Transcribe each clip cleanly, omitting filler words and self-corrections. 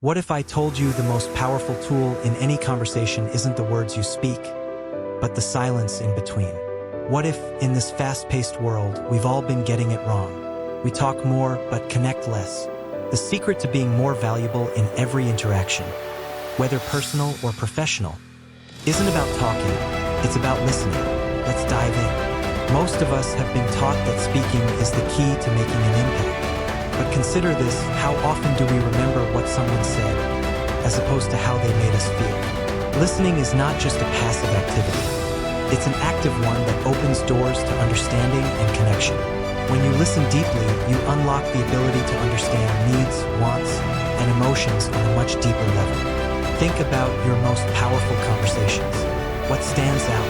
What if I told you the most powerful tool in any conversation isn't the words you speak, but the silence in between? What if, in this fast-paced world, we've all been getting it wrong? We talk more, but connect less. The secret to being more valuable in every interaction, whether personal or professional, isn't about talking, it's about listening. Let's dive in. Most of us have been taught that speaking is the key to making an impact. But consider this, how often do we remember what someone said, as opposed to how they made us feel? Listening is not just a passive activity. It's an active one that opens doors to understanding and connection. When you listen deeply, you unlock the ability to understand needs, wants, and emotions on a much deeper level. Think about your most powerful conversations. What stands out?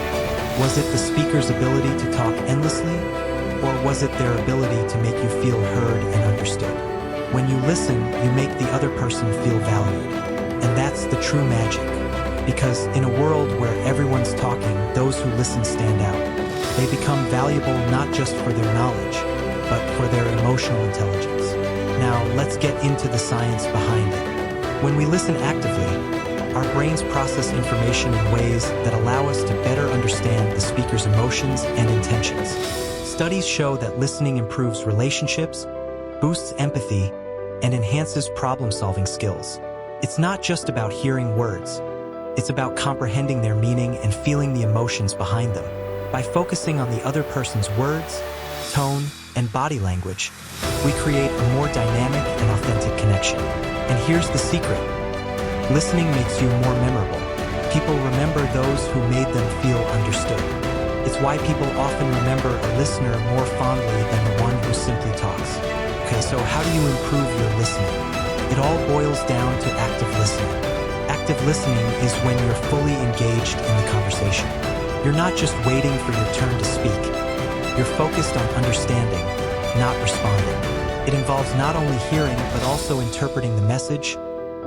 Was it the speaker's ability to talk endlessly? Or was it their ability to make you feel heard and understood? When you listen, you make the other person feel valued. And that's the true magic. Because in a world where everyone's talking, those who listen stand out. They become valuable not just for their knowledge, but for their emotional intelligence. Now, let's get into the science behind it. When we listen actively, our brains process information in ways that allow us to better understand the speaker's emotions and intentions. Studies show that listening improves relationships, boosts empathy, and enhances problem-solving skills. It's not just about hearing words. It's about comprehending their meaning and feeling the emotions behind them. By focusing on the other person's words, tone, and body language, we create a more dynamic and authentic connection. And here's the secret. Listening makes you more memorable. People remember those who made them feel understood. It's why people often remember a listener more fondly than the one who simply talks. Okay, so how do you improve your listening? It all boils down to active listening. Active listening is when you're fully engaged in the conversation. You're not just waiting for your turn to speak. You're focused on understanding, not responding. It involves not only hearing, but also interpreting the message,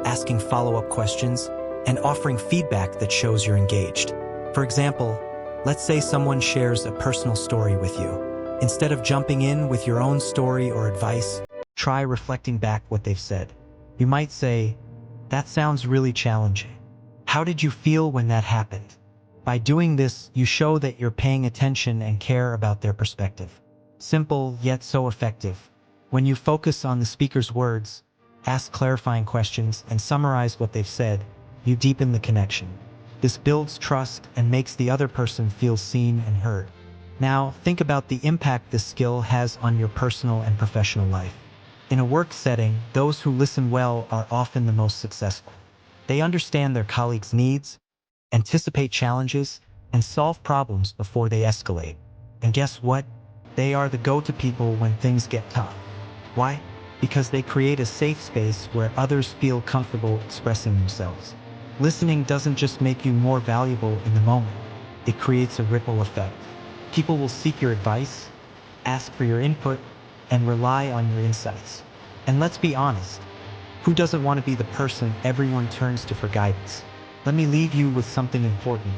asking follow-up questions, and offering feedback that shows you're engaged. For example, let's say someone shares a personal story with you. Instead of jumping in with your own story or advice, try reflecting back what they've said. You might say, "That sounds really challenging. How did you feel when that happened?" By doing this, you show that you're paying attention and care about their perspective. Simple, yet so effective. When you focus on the speaker's words, ask clarifying questions, and summarize what they've said, you deepen the connection. This builds trust and makes the other person feel seen and heard. Now, think about the impact this skill has on your personal and professional life. In a work setting, those who listen well are often the most successful. They understand their colleagues' needs, anticipate challenges, and solve problems before they escalate. And guess what? They are the go-to people when things get tough. Why? Because they create a safe space where others feel comfortable expressing themselves. Listening doesn't just make you more valuable in the moment. It creates a ripple effect. People will seek your advice, ask for your input, and rely on your insights. And let's be honest, who doesn't want to be the person everyone turns to for guidance? Let me leave you with something important: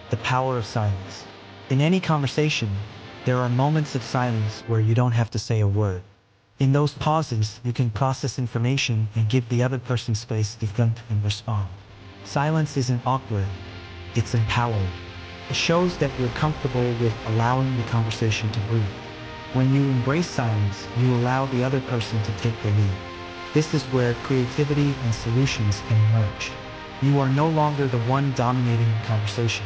the power of silence. In any conversation, there are moments of silence where you don't have to say a word. In those pauses, you can process information and give the other person space to think and respond. Silence isn't awkward, it's empowering. It shows that you're comfortable with allowing the conversation to breathe. When you embrace silence, you allow the other person to take the lead. This is where creativity and solutions can emerge. You are no longer the one dominating the conversation.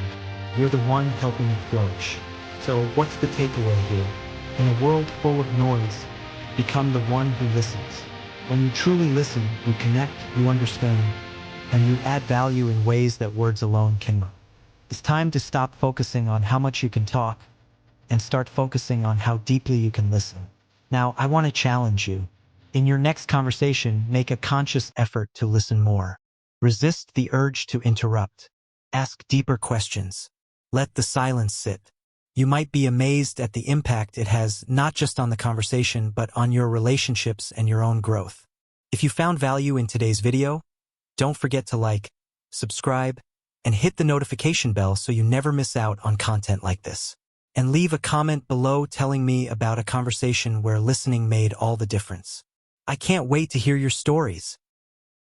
You're the one helping it flourish. So what's the takeaway here? In a world full of noise, become the one who listens. When you truly listen, you connect, you understand, and you add value in ways that words alone cannot. It's time to stop focusing on how much you can talk and start focusing on how deeply you can listen. Now, I want to challenge you. In your next conversation, make a conscious effort to listen more. Resist the urge to interrupt. Ask deeper questions. Let the silence sit. You might be amazed at the impact it has not just on the conversation, but on your relationships and your own growth. If you found value in today's video, don't forget to like, subscribe, and hit the notification bell so you never miss out on content like this. And leave a comment below telling me about a conversation where listening made all the difference. I can't wait to hear your stories.